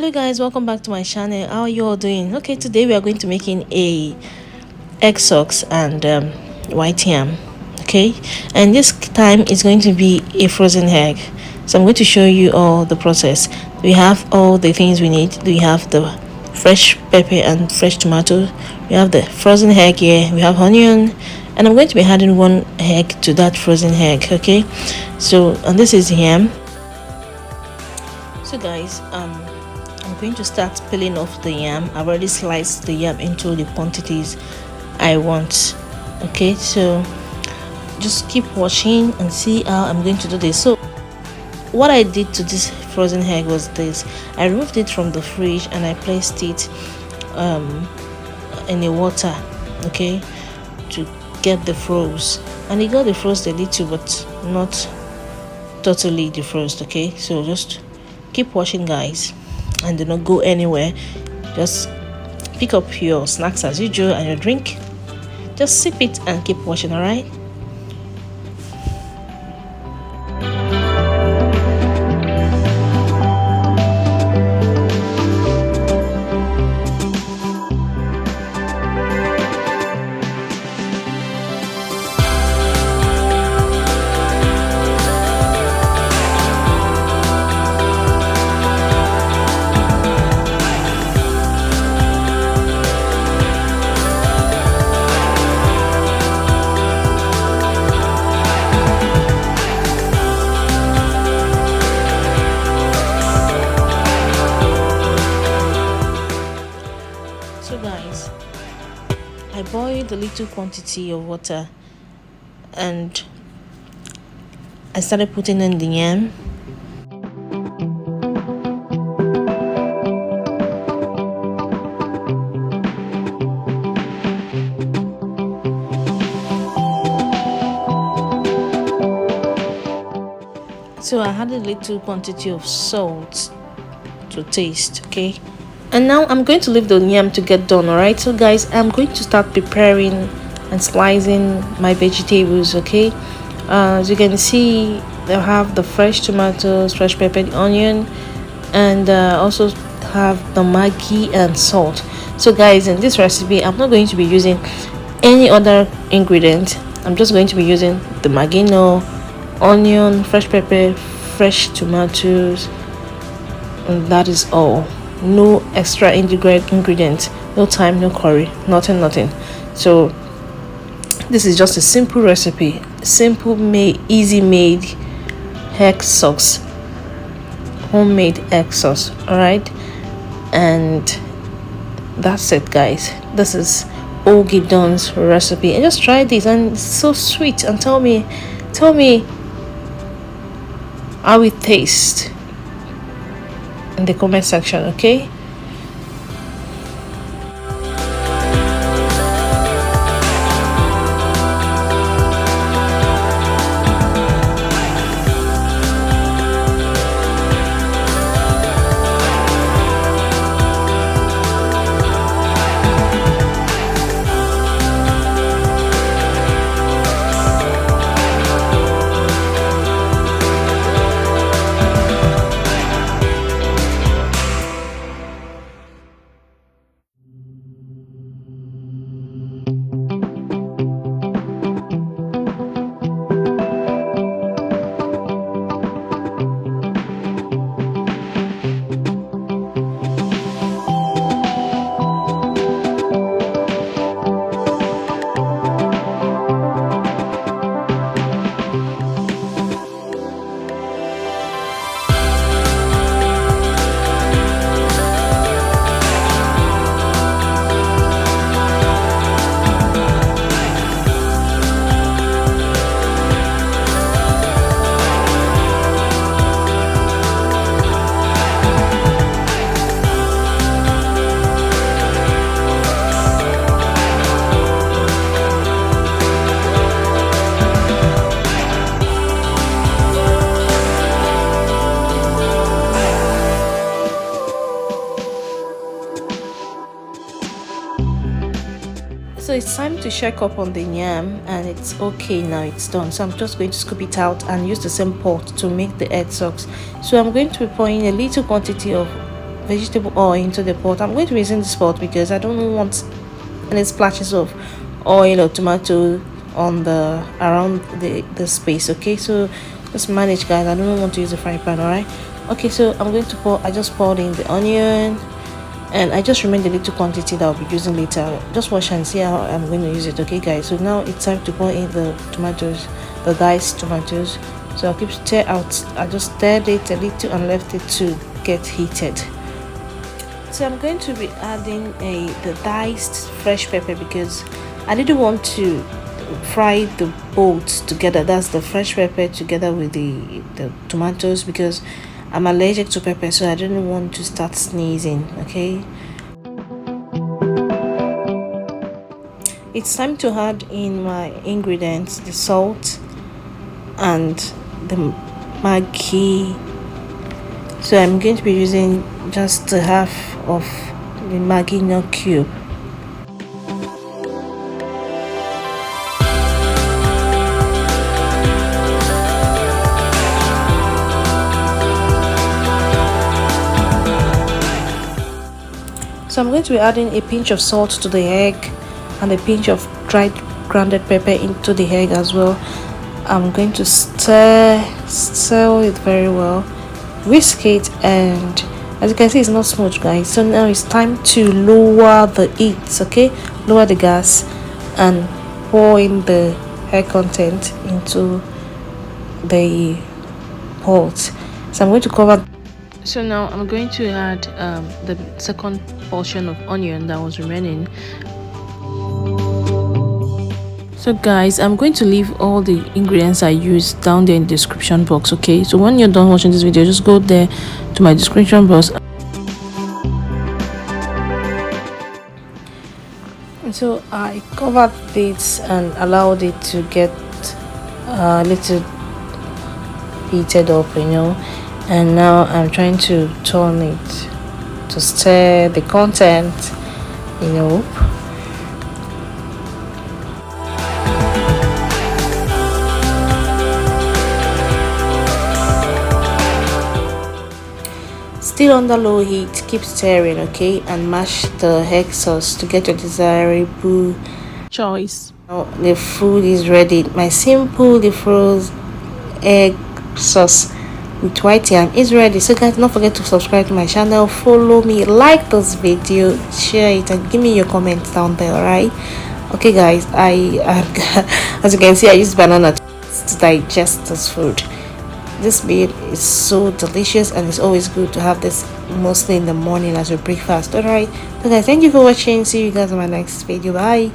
Hello guys, welcome back to my channel. How are you all doing? Okay, today we are going to making a egg socks and white yam. Okay, and this time is going to be a frozen egg, so I'm going to show you all the process. We have all the things we need. We have the fresh pepper and fresh tomato. We have the frozen egg here. We have onion, and I'm going to be adding one egg to that frozen egg. Okay, so and this is yam. So guys, I'm going to start peeling off the yam. I've already sliced the yam into the quantities I want. Okay, so just keep watching and see how I'm going to do this. So what I did to this frozen egg was this: I removed it from the fridge and I placed it in the water, okay, to get the froze, and it got defrosed a little but not totally defrosed. Okay, so just keep watching guys and do not go anywhere. Just pick up your snacks as usual and your drink, just sip it and keep watching. All right. So guys, I boiled a little quantity of water and I started putting in the yam. So I added a little quantity of salt to taste, okay? And now I'm going to leave the yam to get done. All right, so guys, I'm going to start preparing and slicing my vegetables. Okay, as you can see, they have the fresh tomatoes, fresh pepper, onion, and also have the maggi and salt. So guys, in this recipe I'm not going to be using any other ingredient. I'm just going to be using the maggi, knou, onion, fresh pepper, fresh tomatoes, and that is all. No extra ingredient, no thyme, no curry, nothing. So this is just a simple recipe, simple made, easy made egg sauce, homemade egg sauce. All right, and that's it guys. This is Ogie Don's recipe, and just try this, and it's so sweet. And tell me how it tastes in the comment section, okay? So it's time to check up on the yam, and it's okay now, it's done. So I'm just going to scoop it out and use the same pot to make the egg socks. So I'm going to be pouring a little quantity of vegetable oil into the pot. I'm going to be using this pot because I don't want any splashes of oil or tomato on the around the space. Okay, so just manage, guys. I don't want to use a frying pan. All right. Okay, so I'm going to pour. I just poured in the onion, and I just remember the little quantity that I'll be using later. Just watch and see how I'm going to use it. Okay, guys. So now it's time to pour in the tomatoes, the diced tomatoes. So I'll keep stir out. I just stirred it a little and left it to get heated. So I'm going to be adding the diced fresh pepper because I didn't want to fry the both together. That's the fresh pepper together with the tomatoes because I'm allergic to pepper, so I didn't want to start sneezing. Okay, it's time to add in my ingredients: the salt and the maggi. So I'm going to be using just half of the maggi cube. So I'm going to be adding a pinch of salt to the egg and a pinch of dried grounded pepper into the egg as well. I'm going to stir it very well, whisk it, and as you can see, it's not smooth, guys. So now it's time to lower the heat. Okay, lower the gas and pour in the egg content into the pot. So I'm going to cover. So now I'm going to add the second portion of onion that was remaining. So guys, I'm going to leave all the ingredients I used down there in the description box. Okay, so when you're done watching this video, just go there to my description box. And so I covered it and allowed it to get a little heated up, you know. And now I'm trying to turn it to stir the content, you know. Still under low heat, keep stirring, okay, and mash the egg sauce to get your desirable choice. Now the food is ready. My simple defrosed egg sauce with white yam is ready. So guys, don't forget to subscribe to my channel, follow me, like this video, share it, and give me your comments down there. All right, okay guys, I as you can see, I use banana to digest this food. This meal is so delicious, and it's always good to have this mostly in the morning as your breakfast. All right, so guys, thank you for watching. See you guys in my next video. Bye.